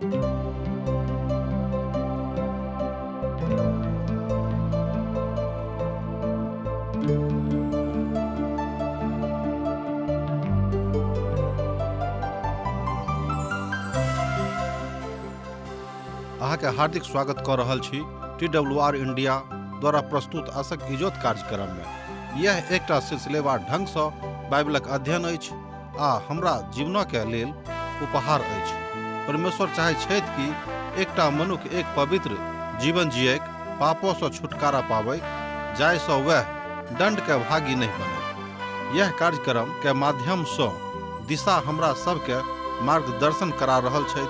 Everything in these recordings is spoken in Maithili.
अहाँ के हार्दिक स्वागत कर रहल छी TWR इंडिया द्वारा प्रस्तुत आशक इजोत कार्यक्रम में। यह एकटा सिलसिलेवार ढंग सँ बाइबलक अध्ययन अछि आ हमरा जीवन के लेल उपहार अछि। परमेश्वर चाहै छथि कि एकटा मनुष्य एक पवित्र जीवन जियैक, पापों सँ छुटकारा पाबै, जाय सँ वह दंड के भागी नहीं बने। यह कार्यक्रम के माध्यम सँ दिशा हमरा सबके मार्गदर्शन करा रहल छथि।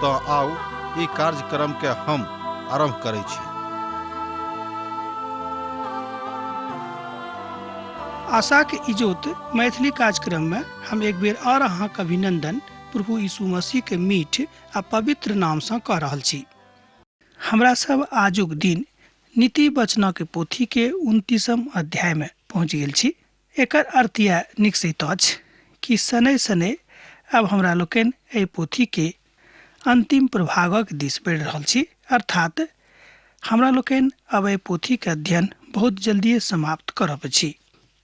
तो आउ ई कार्यक्रम के हम आरंभ करै छी। आशा के इजोत मैथिली कार्यक्रम में हम एक बेर और अहाँ के अभिनंदन प्रभु यीशु मसीह के मीठ आ पवित्र नाम से कह रहल छी। हमरा सब आजुक दिन नीति वचन के पोथी के 29वां अध्याय में पहुंच गेल छी। एकर अर्थ यह निश्चित अछि कि शनै शनै अब हमरा लोकनि एहि पोथी के अंतिम प्रभागक दिस बढ़ि रहल छी, अर्थात हमरा लोकनि अब एहि पोथी के अध्ययन बहुत जल्दी समाप्त करब छी।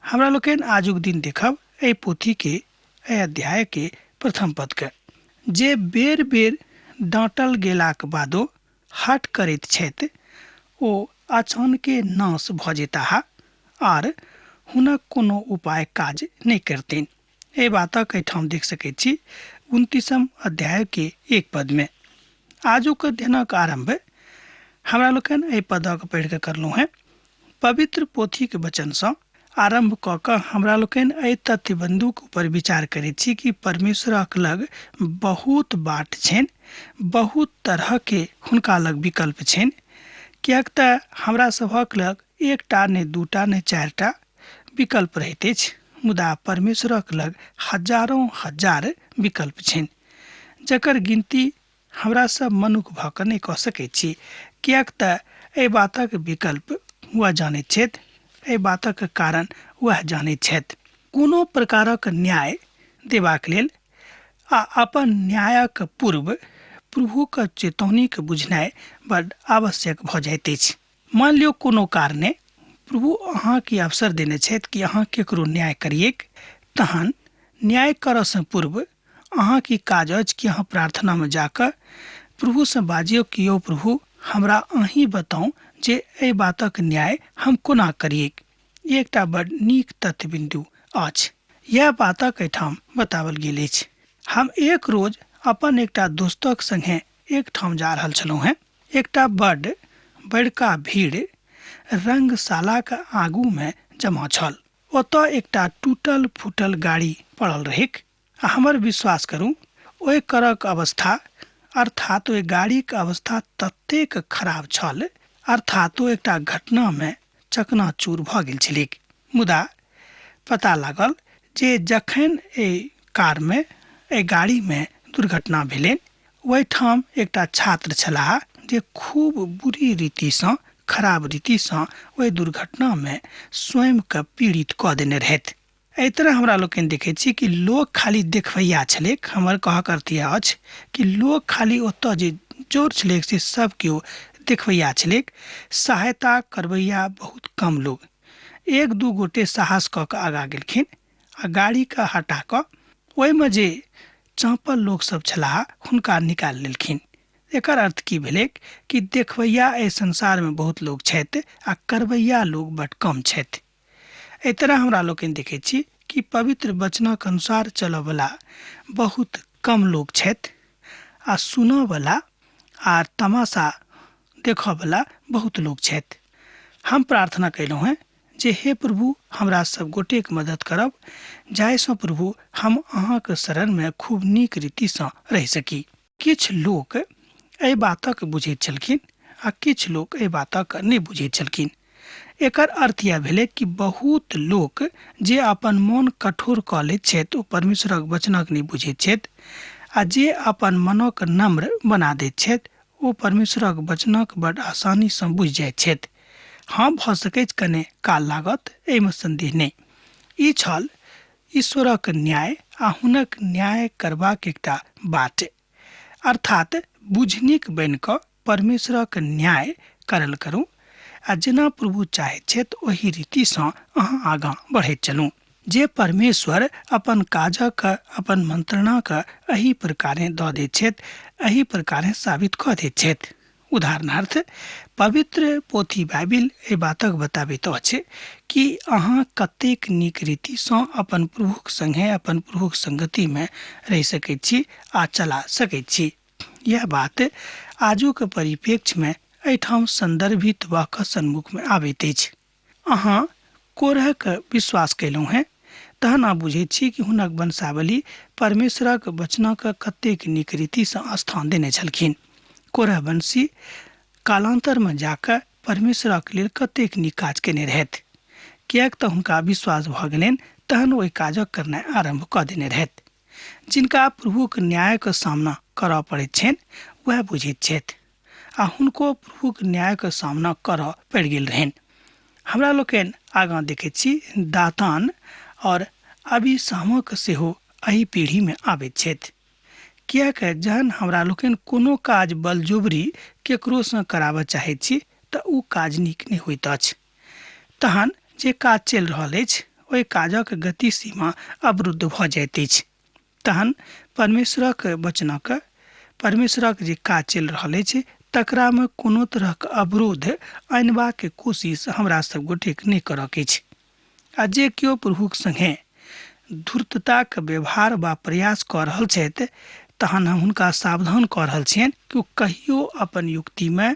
हमरा लोकनि आजुक दिन देखब एहि पोथी के एहि अध्याय के प्रथम पद के, जे बेर बेर डांटल गेलाक बादो हट करैत छथि ओ अचानके नाश भ जेताह आर हुनक कोनो उपाय काज नहीं करतेन। एहि बातक एहिठाम देख सकैत छी 29वां अध्याय के 1 पद में। आजुक अध्ययनक आरंभ हमरा लोकनि एहि पदक पढ़ि के करलहुँ हैं। पवित्र पोथी के वचन सँ आरंभ क के हमरा लोकनि एहि तथ्य बिंदुक ऊपर विचार करैत छी कि परमेश्वरक लग बहुत बाट छनि, बहुत तरह के हुनका लग विकल्प छनि। कियाक त हमरा सभक लग एकटा ने दूटा ने चारिटा विकल्प रहैत अछि, मुदा परमेश्वरक लग हजारों हजार विकल्प छनि, जकर गिनती हमरा सब मनुख भ के नहीं कह सकैत छी। कियाक त एहि बातक विकल्प वह जानैत छथि, एहि बातक कारण वह जानैत छथि। कोनो प्रकारक न्याय देबाक लेल आ अपन न्यायक पूर्व प्रभुक चेतौनी के बुझनाइ बड़ आवश्यक भ जाइत अछि। मान लियो कोनो कारणे प्रभु अहाँ के अवसर देने छथि कि अहाँ केकरो न्याय करिएक, तहन न्याय करऽ से पूर्व अहाँ की काज अछि कि अहाँ प्रार्थना में जाकर प्रभु से बाजियो कि यौ प्रभु हमरा अहीं बताऊ जे एहि बातक न्याय हम कोना करिएक। एकटा बड़ नीक तथ्य बिंदु अछि। यह बातक एठाम बतावल गेल अछि। हम एक रोज अपन एकटा दोस्तक संगे एक ठाम जा रहल छलहुँ हैं। एकटा बड़का भीड़ रंगशाला के आगू में जमा छल। ओतऽ एकटा टूटल फूटल गाड़ी पड़ल रहेक। हमर विश्वास करू ओहि करक अवस्था अर्थात ओहि गाड़ी के अवस्था ततेक खराब छल, अर्थात ओ एकटा घटना में चकनाचूर भ गेल छलैक। मुदा पता लागल जे जखन एहि कार में एहि गाड़ी में दुर्घटना भेलैन, ओहि ठाम एकटा छात्र छलाह जे खूब बुरी रीति सँ खराब रीति सँ ओहि दुर्घटना में स्वयं के पीड़ित क देने रहथि। एहि तरह हमरा लोकनि देखैत छी कि लोग खाली देखबैया छलैक। हमर कहक अर्थ यह अछि कि लोग खाली ओतऽ जे जोर छलैक से सब केओ देखबैया छलैक, सहायता करबैया बहुत कम लोग। एक दू गोटे साहस क के आगा गेलखिन आ गाड़ी के हटा क ओहिमे जे चाँपल लोग सब छलाह हुनका निकाल लेलखिन। एकर अर्थ की भेलैक कि देखबैया एहि संसार में बहुत लोग छथि आ करबैया लोग बड़ कम छथि। एहि तरह हमरा लोकनि देखैत छी कि पवित्र वचनक अनुसार चलऽ वाला बहुत कम लोग छथि आ सुनऽ वाला आ तमाशा देखऽ वाला बहुत लोग छथि। हम प्रार्थना कयलहुँ हैं जे हे प्रभु हमरा सब गोटे के मदद करब, जाहि सँ प्रभु हम अहाँके शरण में खूब नीक रीति सँ रहि सकी। किछु लोक एहि बातक बुझैत छलखिन आ किछु लोक एहि बातक नहि बुझैत छलखिन। एकर अर्थ यह भेलै कि बहुत लोक जे अपन मन कठोर क लैत छथि ओ परमेश्वरक वचनक नहि बुझैत छथि, आ जे अपन मनक नम्र बना दैत छथि ओ परमेश्वरक वचनक बड़ आसानी सँ बुझि जाइत छथि। हाँ, भ सकैत कने काल लागत, एहिमे संदेह नहि। ई छल ईश्वरक न्याय आ हुनक न्याय करबाक एकटा बाट। अर्थात बुझनिक बनि कऽ परमेश्वरक न्याय करल करू आ जेना प्रभु चाहै छथि ओहि रीतिसँ अहाँ आगाँ बढ़ैत चलू। जे परमेश्वर अपन काजक अपन मंत्रणाक एहि प्रकारे दऽ दैत छथि, एहि प्रकारे साबित कऽ दैत छथि। उदाहरणार्थ पवित्र पोथी बाइबिल एहि बातक बताबैत अछि कि अहाँ कतेक नीक रीतिसँ अपन प्रभुक संगे अपन प्रभुक संगतिमे रहि सकैत छी आ चला सकैत छी। यह बात आजुक परिप्रेक्ष्यमे एहिठाम संदर्भित वा सन्मुखमे आबैत अछि। अहाँ कोरहक विश्वास कयलहुँ हैं, तहन अहाँ बुझैत छी कि हुनक वंशावली परमेश्वरक वचनक कतेक नीक रीतिसँ स्थान देने छलखिन। कोरह वंशी कालांतरमे जाकऽ परमेश्वरक लेल कतेक नीक काज केने रहथि, किएक तऽ हुनका विश्वास भऽ गेलनि, तहन ओहि काजक करनाइ आरम्भ कऽ देने रहथि। जिनका प्रभुक न्यायक सामना करऽ पड़ैत छनि वह बुझैत छथि आ हुनको प्रभुक न्यायक सामना करऽ पड़ि गेल रहनि। हमरा लोकनि आगाँ देखैत छी दातान और अभिशामक सेहो एहि पीढ़ीमे आबैत छथि, किएक जहन हमरा लोकनि कोनो काज बलजोबरी केकरोसँ कराबऽ चाहैत छी तऽ ओ काज नीक नहि होइत अछि। तहन जे काज चलि रहल अछि ओहि काजक गति सीमा अवरुद्ध भऽ जाइत अछि। तहन परमेश्वरक वचनक परमेश्वरक जे काज चलि रहल अछि तकरामे कोनो तरहक अवरोध आनबाक कोशिश हमरा सब गोटेक नहि करऽके अछि। आ जे केओ प्रभुक संगे धूर्तताक व्यवहार वा प्रयास कऽ रहल छथि तहन हम हुनका सावधान कऽ रहल छियनि कि ओ कहियो अपन युक्तिमे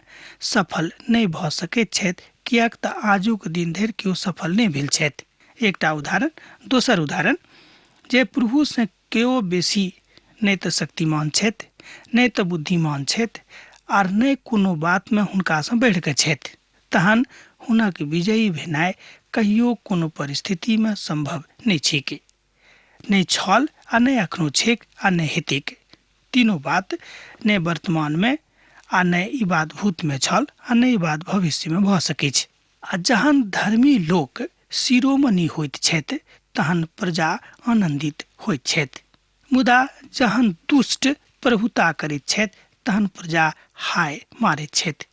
सफल नहि भऽ सकैत छथि, किएक तऽ आजुक दिन धरि केओ सफल नहि भेल छथि। एकटा उदाहरण। दोसर उदाहरण, जे प्रभुसँ केओ बेसी नहि तऽ शक्तिमान छथि, नहि तऽ बुद्धिमान छथि आर नहि कोनो बातमे हुनकासँ बढ़ि कऽ छथि, तहन हुनक विजयी भेनाइ कहियो कोनो परिस्थितिमे संभव नहि छैक, नहि छल आ नहि एखनो छैक आ नहि हेतैक। तीनों बात नहि वर्तमानमे आ नहि ई बात भूतमे छल आ नहि ई बात भविष्यमे भऽ सकैत छै। आ जहन धर्मी लोक शिरोमणि होइत छथि तहन प्रजा आनन्दित होइत छथि, मुदा जहन दुष्ट प्रभुता करैत छथि तहन प्रजा हाय मारैत छथि।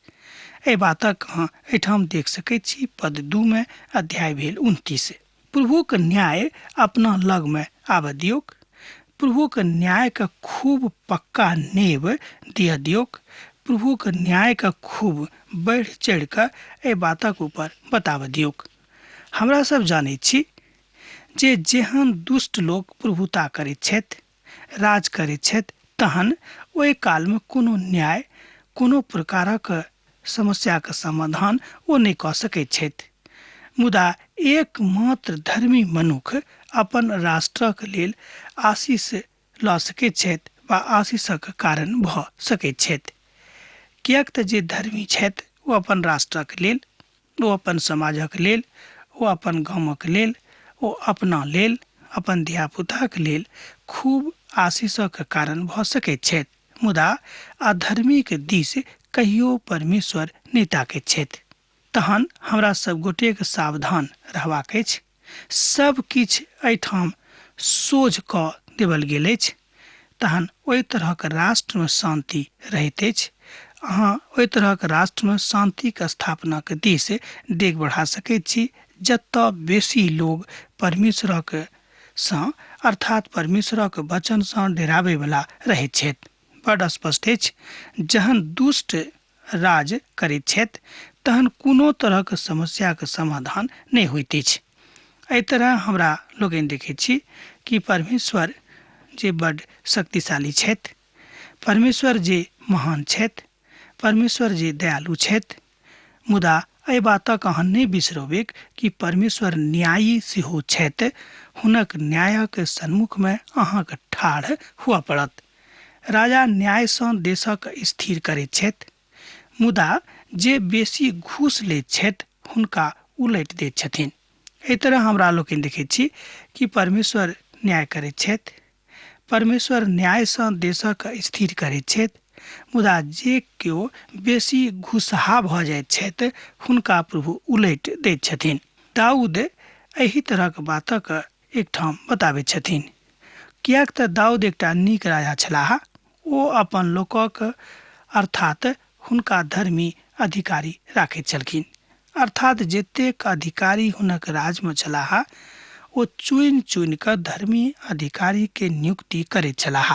एहि बातक अहाँ एहिठाम देख सकैत छी। पद 2 में अध्याय भेल 29। प्रभुक न्याय अपना लगमे आबऽ दियौक, प्रभुक न्यायके खूब पक्का नेब दिअ दियौक, प्रभुक न्यायके खूब बढ़ि चढ़ि कऽ एहि बातक ऊपर बताबऽ दियौक। हमरा सब जानैत छी जे जेहन दुष्ट लोक प्रभुता करैत छथि, राज करैत छथि, तहन ओहि कालमे कोनो न्याय, कोनो प्रकारक समस्याके समाधान ओ नहि कऽ सकैत छथि। मुदा एकमात्र धर्मी मनुख अपन राष्ट्रक लेल आशीष लऽ सकैत छथि वा आशीषक कारण भऽ सकैत छथि, किएक तऽ जे धर्मी छथि ओ अपन राष्ट्रक लेल, ओ अपन समाजक लेल, ओ अपन गामक लेल, ओ अपना लेल, अपन धियापुताक लेल खूब आशीषक कारण भऽ सकैत छथि। मुदा अधर्मीक दिस कहियो परमेश्वर नहि ताकैत छथि। तहन हमरा सब गोटेक सावधान रहबाक अछि। सब किछु एहिठाम सोझ कऽ देवल गेल अछि, तहन ओहि तरहक राष्ट्रमे शांति रहैत अछि। अहाँ ओहि तरहक राष्ट्रमे शांतिक स्थापनाक दिस डेग बढ़ा सकैत छी जतऽ बेसी लोग परमेश्वरक सँ अर्थात परमेश्वरक वचनसँ डेराबैवला रहैत छथि। बड स्पष्ट अछि, जहन दुष्ट राज करैत छथि तहन कोनो तरहक समस्याके समाधान नहि होइत अछि। एहि तरह हमरा लोकनि देखैत छी कि परमेश्वर जे बड शक्तिशाली छथि, परमेश्वर जे महान छथि, परमेश्वर जे दयालु छथि, मुदा एहि बातक अहाँ नहि बिसरबै कि परमेश्वर न्यायी सेहो छथि। हुनक न्यायक सन्मुखमे अहाँके ठाढ़ हुअ पड़त। राजा न्यायसँ देशक स्थिर करैत छथि, मुदा जे बेसी घूस लैत छथि हुनका उलटि दैत छथिन। एहि तरह हमरा लोकनि देखैत छी कि परमेश्वर न्याय करैत छथि, परमेश्वर न्यायसँ देशक स्थिर करैत छथि, मुदा जे केओ बेसी घुसहा भऽ जाइत छथि हुनका प्रभु उलटि दैत छथिन। दाऊद एहि तरहक बातक एकठाम बताबैत छथिन, किएक तऽ दाऊद एकटा नीक राजा छलाह। ओ अपन लोकक अर्थात हुनका धर्मी अधिकारी राखैत छलखिन। अर्थात जतेक अधिकारी हुनक राज्यमे छलाह ओ चुनि चुनि कऽ धर्मी अधिकारी के नियुक्ति करैत छलाह।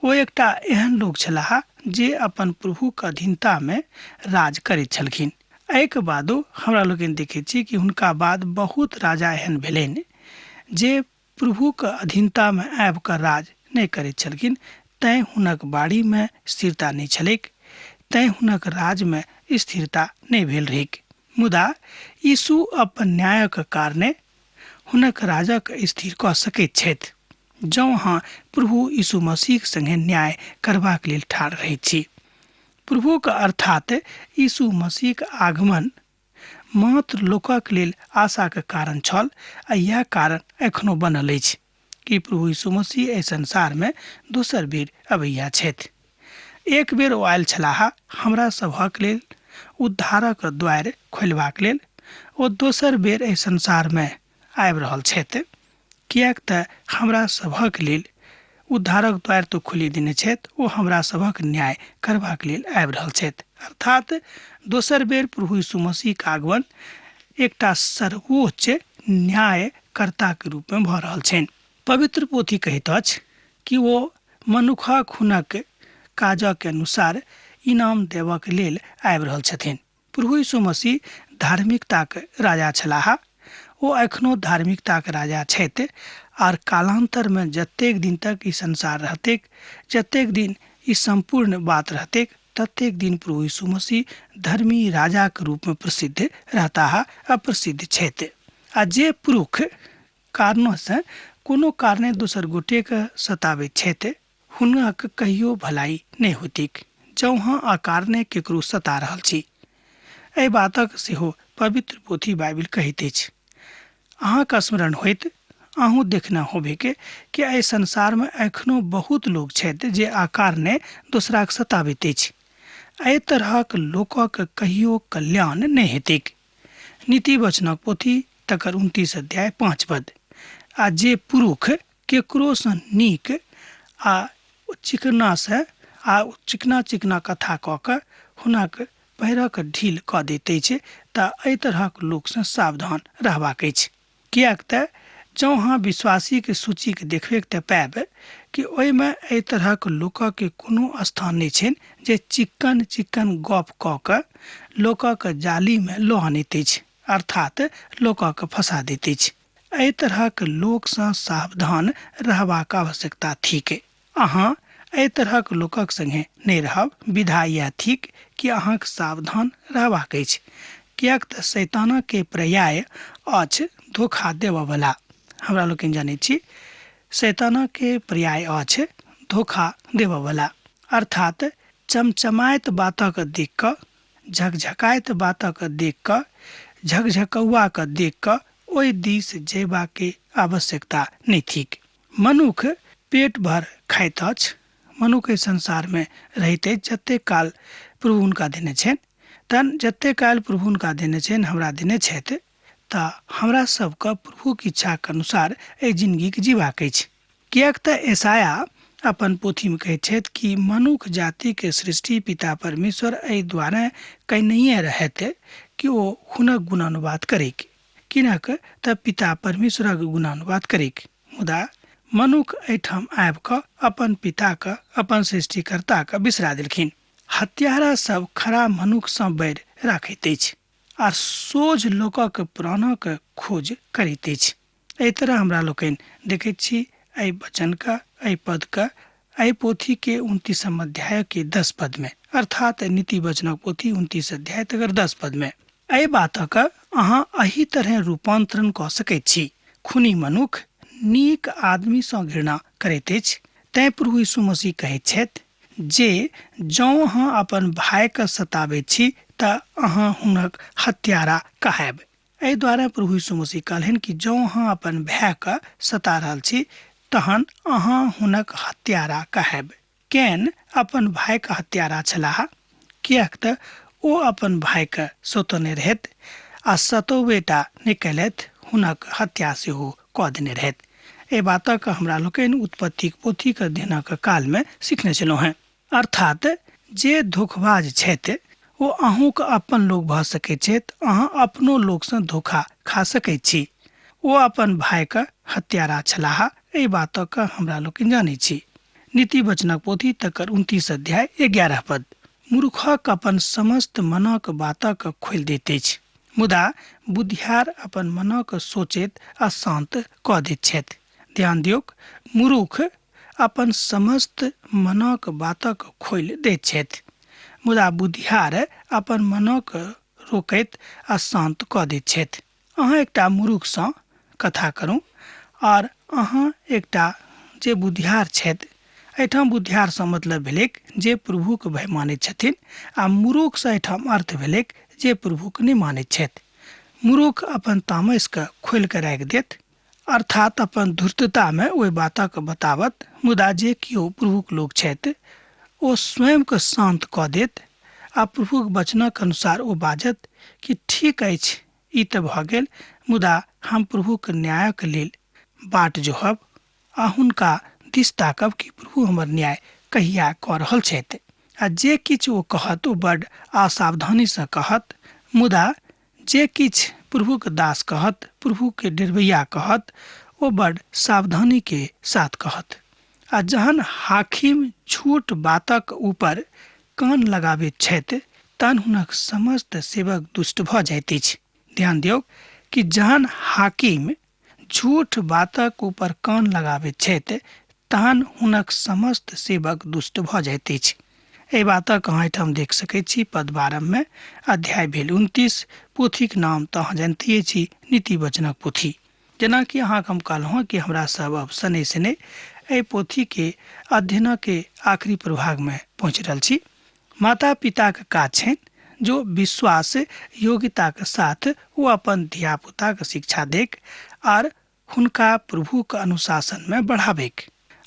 ओ एकटा एहन लोक छलाह जे अपन प्रभुक अधीनता में राज करैत छलखिन। एहिके बादो हमरा लोगन देखैत छी कि हुनका बाद बहुत राजा एहन भेलनि जे प्रभुक अधीनता में आबि कऽ राज नहि करैत छलखिन। तैं हुनक बाड़ी में स्थिरता नहि छलैक, तैं हुनक राज में स्थिरता नहि भेल रहैक। मुदा यीशु अपन न्यायक कारणे हुनक राजक स्थिर कऽ सकैत छथि जँ अहाँ प्रभु यीशु मसीह संगे न्याय करबाक लेल ठाढ़ रहैत छी। प्रभुक अर्थात यीशु मसीहक आगमन मात्र लोकक लेल आशाक कारण छल आ यह कारण एखनो बनल अछि कि प्रभु यीशु मसीह एहि संसार में दोसर बेर अबैया छथि। एक बेर ओ आयल छलाह हमरा सभक लेल उद्धारक द्वार खोलबाक लेल। ओ दोसर बेर एहि संसार में आबि रहल छथि, किएक तऽ हमरा सभक लेल उद्धारक द्वार तो खोलि देने छथि। ओ हमरा सभक न्याय करबाक लेल आबि रहल छथि। अर्थात दोसर बेर प्रभु यीशु मसीहक आगमन एकटा सर्वोच्च न्यायकर्ता के रूप में भऽ रहल छनि। पवित्र पोथी कहैत अछि कि ओ मनुखक हुनक काजक अनुसार इनाम देबाक लेल आबि रहल छथिन। प्रभु यीशु मसीह धार्मिकताक राजा छलाह। ओ एखनो धार्मिकताक राजा छथि आर कालांतर में जतेक दिन तक ई संसार रहतैक, जतेक दिन ई संपूर्ण बात रहतैक, ततेक दिन प्रभु यीशु मसीह धर्मी राजा के रूप में प्रसिद्ध रहता आ प्रसिद्ध छथि। आ जे पुरुष कारणों से कोनो कारणे दोसर गोटे के सताबैत छथि हुनक कहियो भलाई नहि होतिक जँ अहाँ अकारणे केकरो सता रहल छी। एहि बातक सेहो पवित्र पोथी बाइबिल कहैत अछि। अहाँक स्मरण होइत अहूँ देखना होबे कि एहि संसार में एखनो बहुत लोग छथि जे अकारणे दोसराक सताबैत अछि। एहि तरहक लोकक कहियो कल्याण नहि हेतैक। नीति वचनक पोथी तकर 29 अध्याय 5 पद। आ जे पुरुष केकरो सँ नीक आ चिकना चिकना कथा कऽ कऽ हुनक पैरक ढील कऽ दैत अछि तऽ एहि तरहक लोक सँ सावधान रहबाक अछि। किएक तऽ जँ अहाँ विश्वासी के सूची के देखबै तऽ पाएब कि ओहिमे एहि तरहक लोकक के कोनो स्थान नहि छनि जे चिक्कन गप कऽ कऽ लोकक जाली में लऽ आनैत अछि, अर्थात लोकक फंसा दैत अछि। एहि तरहक लोक सँ सावधान रहबाक आवश्यकता थिक। अहाँ एहि तरहक लोकक संगे नहि रहब। विधा यह थिक कि अहाँक सावधान रहबाक अछि, किएक तऽ शैतानक के पर्याय अछि धोखा देबयवला। हमरा लोकनि जानैत छी शैतानक के पर्याय अछि धोखा देबयवला, अर्थात चमचमाइत बातक देख कऽ, झकझकाइत बातक देख कऽ, झकझकौआ देख कऽ ओहि दिस जयबाक के आवश्यकता नहि थिक। मनुख पेट भर खाइत अछि। मनुख एहि संसार में रहते जतेक काल प्रभु हुनका देने छनि, तहन जतेक काल प्रभु हुनका देने छनि, हमरा देने छथि, तऽ हमरा सबके प्रभु के इच्छा के अनुसार एहि जिंदगी के जीबाक अछि। किएक तऽ यशाया अपन पोथी में कहैत छथि कि मनुख जाति के सृष्टि पिता परमेश्वर एहि दुआरे कयनहिये रहथि कि ओ हुनक गुणानुवाद करैक, किनक तऽ पिता परमेश्वरक गुणानुवाद करैक। मुदा मनुख एहिठाम आबि कऽ अपन पिता के, अपन सृष्टिकर्ता के बिसरा देलखिन। हत्यारा सब खरा मनुख सँ बैर राखैत अछि आर सोझ लोकक प्राणक खोज करैत अछि। एहि तरह हमरा लोकनि देखैत छी एहि वचन का, एहि पद का, एहि पोथी के 29 अध्याय के 10 पद में, अर्थात नीति वचनक पोथी 29 अध्याय तकर 10 पद में एहि बातक अहाँ एही तरह रूपांतरण कऽ सकैत छी। खूनी मनुख नीक आदमी सँ घृणा करैत अछि। तैं प्रभु यीशु मसीह कहैत छथि जे जँ अहाँ अपन भाई के सताबैत छी तऽ अहाँ हुनक हत्यारा कहायब। एहि द्वारा प्रभु यीशु मसीह कहलनि कि जँ अहाँ अपन भाई के सता रहल छी तहन अहाँ हुनक हत्यारा कहायब। कैन अपन भाई के हत्यारा छलाह, किएक तऽ ओ अपन भाई के सतौने रहथि आ सतौबेटा नहि कयलथि, हुनक हत्या सेहो कऽ देने रहथि। ए बातक हमरा लोकनि उत्पत्ति पोथीक अध्ययनक काल में सीखने छलहुँ हैं। अर्थात जे धोखबाज छथि ओ अहूँक अपन लोग भऽ सकैत छथि, अहाँ अपनो लोकसँ धोखा खा सकैत छी। ओ अपन भाइके हत्यारा छलाह, एहि बातक हमरा लोकनि जानै छी। नीति वचनक पोथी तकर 29 अध्याय 11 पद। मूर्खक अपन समस्त मनक बातक खोलि दैत अछि, मुदा बुद्धियार अपन मनक सोचैत अशांत कऽ दैत छथि। ध्यान दियौक, मूर्ख अपन समस्त मनक बातक खोलि दैत छथि, मुदा बुद्धियार अपन मनक रोकैत अशांत कऽ दैत छथि। अहाँ एकटा मूर्खसँ कथा करू और अहाँ एकटा जे बुद्धियार छथि। एहिठाम बुद्धियारसँ मतलब भेलै जे प्रभुक भय मानैत छथिन, आ मूर्खसँ एहिठाम अर्थ भेलै जे प्रभुक नहि मानैत छथि। मूर्ख अपन तामसके खोलि कऽ राखि देत, अर्थात अपन धूर्ततामे ओहि बातक बतावत, मुदा जे केओ प्रभुक लोक छथि ओ स्वयंके शांत कऽ देत आ प्रभुक वचनक अनुसार ओ बाजत कि ठीक अछि, ई तऽ भऽ गेल, मुदा हम प्रभुक न्यायक लेल बाट जोहब आ हुनका दिस ताकब कि प्रभु हमर न्याय कहिया कऽ रहल छथि। आ जे किछु ओ कहत ओ बड्ड असावधानीसँ कहत, मुदा जे किछु प्रभुक दास कहत, प्रभुके डिरबैया कहत, ओ बड्ड सावधानी के साथ कहत। आ जहन हाकिम झूठ बातक ऊपर कान लगाबैत छथि तहन हुनक समस्त सेवक दुष्ट भऽ जाइत अछि। ध्यान दियौ कि जहन हाकिम झूठ बातक ऊपर कान लगाबैत छथि तहन हुनक समस्त सेवक दुष्ट भऽ जाइत अछि। एहि बातक अहाँ एहिठाम देख सकैत छी पद 12 में। अध्याय भेल 29। पोथीक नाम तऽ अहाँ जानिते छी, नीति वचनक पोथी। जेनाकि अहाँके हम कहलहुँ कि हमरा सब अब शनै शनै एहि पोथीके अध्ययनके आखिरी प्रभाग में पहुँच रहल छी। माता पिताके काज छनि जो विश्वास योग्यताके साथ वो अपन धिया पुताके शिक्षा देक आर हुनका प्रभुक अनुशासन में बढ़ाबैक,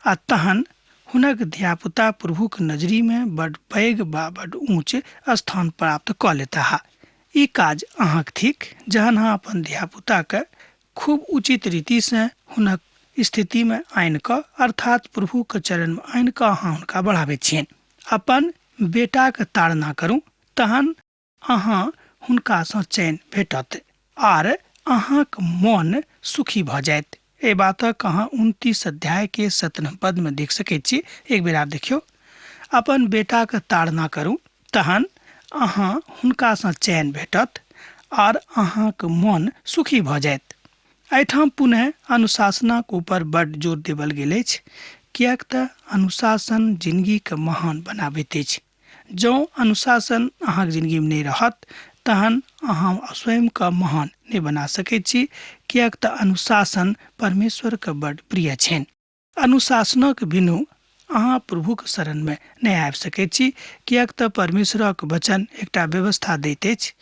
आ तहन हुनक धिया पुता प्रभुक नजरी में बड़ पैघ बा बड़ ऊंच स्थान प्राप्त कऽ लेता। ई काज अहाँक थिक जहन अहाँ अपन धिया पुताके खूब उचित रीति से हुनक स्थिति में आनि कऽ, अर्थात प्रभुके चरण में आनि कऽ अहाँ हुनका बढ़ाबैत छियनि। अपन बेटाके ताड़ना करू, तहन अहाँ हुनकासँ चैन भेटत आर अहाँक मन सुखी भऽ जायत। एहि बातक अहाँ 29 अध्याय के 17 पद में देख सकैत छी। एक बेर आप देखियौ, अपन बेटाके ताड़ना करू तहन अहाँ हुनकासँ चैन भेटत आर अहाँक मन सुखी भऽ जायत। एहिठाम पुनः अनुशासनक ऊपर बड्ड जोर देवल गेल अछि, किएक तऽ अनुशासन जिंदगीके महान बनाबैत अछि। जँ अनुशासन अहाँके जिंदगीमे नहि रहत तहन अहाँ स्वयंके महान नहि बना सकैत छी, किएक तऽ अनुशासन परमेश्वरके बड्ड प्रिय छनि। अनुशासनक बिनु अहाँ प्रभुक शरण में नहि आबि सकैत छी, किएक तऽ परमेश्वरक वचन एकटा व्यवस्था दैत अछि,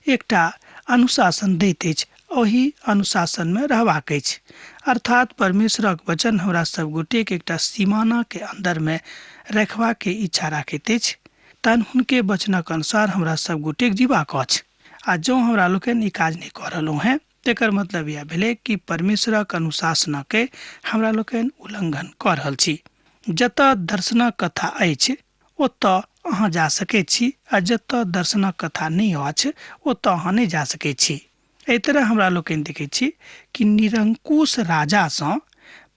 एकटा अनुशासन दैत अछि, ओही अनुशासन में रहबाक अछि। अर्थात परमेश्वरक वचन हमरा सब गोटे के एकटा सीमाना के अंदर में रखबाक के इच्छा राखैत अछि, तहन हुनके वचनक अनुसार हमरा सब गोटे जीवाक अछि। आ जँ हमरा लोकनि ई काज नहि कऽ रहलहुँ हैं तेकर मतलब यह भेलै कि परमेश्वरक अनुशासनके हमरा लोकनि उल्लंघन कऽ रहल छी। जतऽ दर्शनक कथा अछि ओतऽ अहाँ जा सकैत छी, आ जतऽ दर्शनक कथा नहि अछि ओतऽ अहाँ नहि जा सकैत छी। एहि तरह हमरा लोकनि देखैत छी कि निरंकुश राजासँ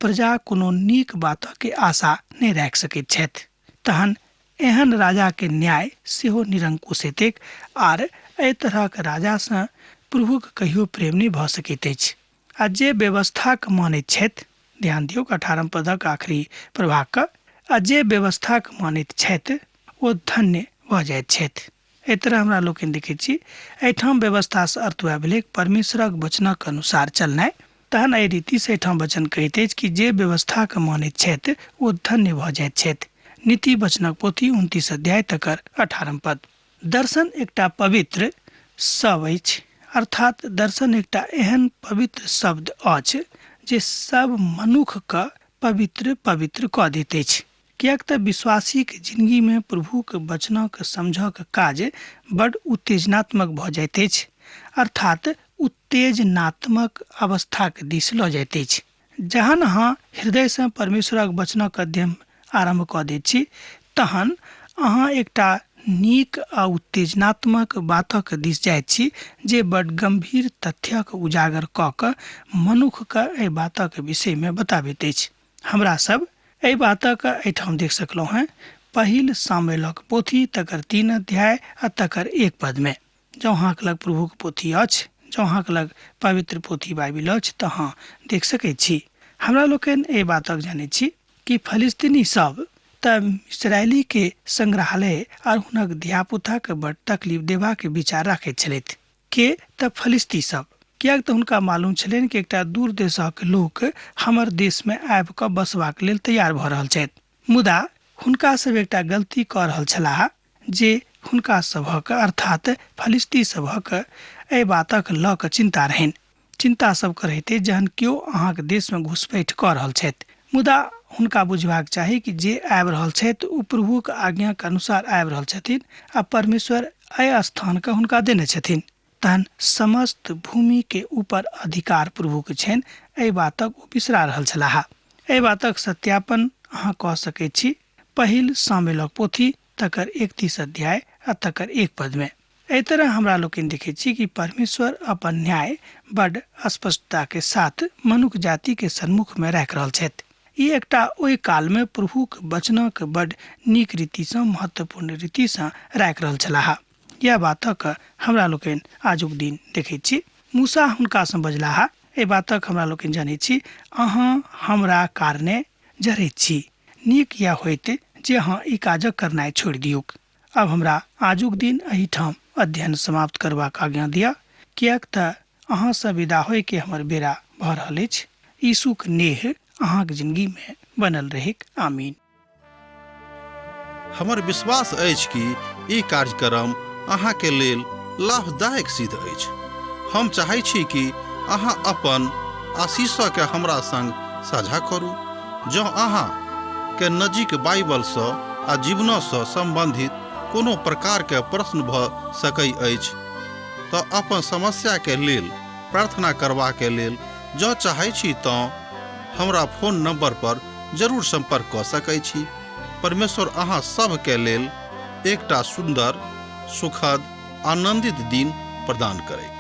प्रजा कोनो नीक बातके आशा नहि राखि सकैत छथि, तहन एहन राजाके न्याय सेहो निरंकुश हेतैक, आर एहि तरहक राजासँ प्रभुक कहियो प्रेम नहि भऽ सकैत अछि। आ जे व्यवस्थाके मानैत छथि, ध्यान दियौ 18 पदक आखिरी प्रभागके, आ जे व्यवस्थाके मानैत छथि ओ धन्य भऽ जाइत छथि। एहि तरह हमरा लोकनि देखैत छी एहिठाम व्यवस्थासँ अर्थ वएह भेलै परमेश्वरक वचनक अनुसार चलनाइ। तहन एहि रीतिसँ एहिठाम वचन कहैत अछि कि जे व्यवस्थाके मानैत छथि ओ धन्य भऽ जाइत छथि। नीति वचनक पोथी 29 अध्याय तकर 18 पद। दर्शन एकटा पवित्र शब्द अछि, अर्थात दर्शन एकटा एहन पवित्र शब्द अछि जे सब मनुष्यके पवित्र कऽ दैत अछि। किएक तऽ विश्वासीके जिंदगीमे प्रभुके वचनक समझक काज बड्ड उत्तेजनात्मक भऽ जाइत अछि, अर्थात उत्तेजनात्मक अवस्थाके दिस लऽ जाइत अछि। जहन अहाँ हृदय से परमेश्वरक वचनक अध्ययन आरंभ कऽ दैत छी तहन अहाँ एकटा नीक आ उत्तेजनात्मक बातक दिस जाइत छी जे बड गंभीर तथ्यक उजागर कऽ कऽ मनुष्यके एहि बातक विषयमे बताबैत अछि। हमरा सब एहि बातक एहिठाम देख सकलहुँ हैं पहिल सामुएलक पोथी तकर 3 अध्याय आ तकर 1 पद में। जँ अहाँक लग प्रभुक पोथी अछि, जँ अहाँक लग पवित्र पोथी बाइबिल अछि तऽ अहाँ देख सकैत छी। हमरा लोकनि एहि बातक जानै छी कि फलिस्तीनी सब तऽ इसराइली के संग्रहालय और हुनक धियापुता के बड़ तकलीफ देबा के विचार राखैत छलथि। के तऽ फलिस्ती सब, कियाक तऽ हुनका मालूम छलनि कि एकटा दूर देशक लोक हमर देश में आबि कऽ बसबाक लेल तैयार भऽ रहल छथि। मुदा हुनका सब एकटा गलती कऽ रहल छलाह जे हुनका सभक अर्थात फलिस्ती सभक एहि बातक लऽ कऽ चिंता रहनि। चिंता सब करैते जहन केओ अहाँक देश में घुसपैठ कऽ रहल छथि, मुदा हुनका बुझबाक चाही कि जे आबि रहल छथि ओ प्रभुक आज्ञाक अनुसार आबि रहल छथिन आ परमेश्वर एहि स्थानके हुनका देने छथिन, तहन समस्त भूमि के ऊपर अधिकार प्रभुके छनि। एहि बातक ओ बिसरा रहल छलाह। एहि बातक सत्यापन अहाँ कऽ सकैत छी पहिल सामुएलक पोथी तकर 31 अध्याय आ तकर 1 पद में। एहि तरह हमरा लोकनि देखैत छी कि परमेश्वर अपन न्याय बड स्पष्टता के साथ मनुष्य जाति के सम्मुख में राखि रहल छथि। ई एकटा ओहि काल में प्रभुक वचनक बड नीक रीति से महत्वपूर्ण रीति से राखि रहल छलाह। यह बातक हमरा लोकनि आजुक दिन देखैत छी। मूसा हुनका से बजलाह, एहि बातक हमरा लोकनि जानैत छी, अहाँ हमरा कारणे जरैत छी, नीक या होइत जे अहाँ ई काजक करनाइ छोड़ि दियौक। अब हमरा आजुक दिन एहिठाम अध्ययन समाप्त करबाक आज्ञा दिअ, कियाक तऽ अहाँ से विदा होय के हमर बेरा भऽ रहल अछि। यीशुक नेह अहाँक जिंदगी में बनल रहेक। आमीन। हमर विश्वास अछि कि ई कार्यक्रम अहाँके लेल लाभदायक सिद्ध अछि। हम चाहै छी कि अहाँ अपन आशीषके हमरा संग साझा करू। जँ अहाँ के नजीक बाइबल से आ जीवन से संबंधित कोनो प्रकार के प्रश्न भऽ सकै अछि तऽ अपन समस्या के लेल प्रार्थना करबा के लेल जँ चाहै छी तऽ हमरा फोन नंबर पर जरूर संपर्क कऽ सकै छी। परमेश्वर अहाँ सब के लेल एकटा सुंदर, सुखद, आनंदित दिन प्रदान करै।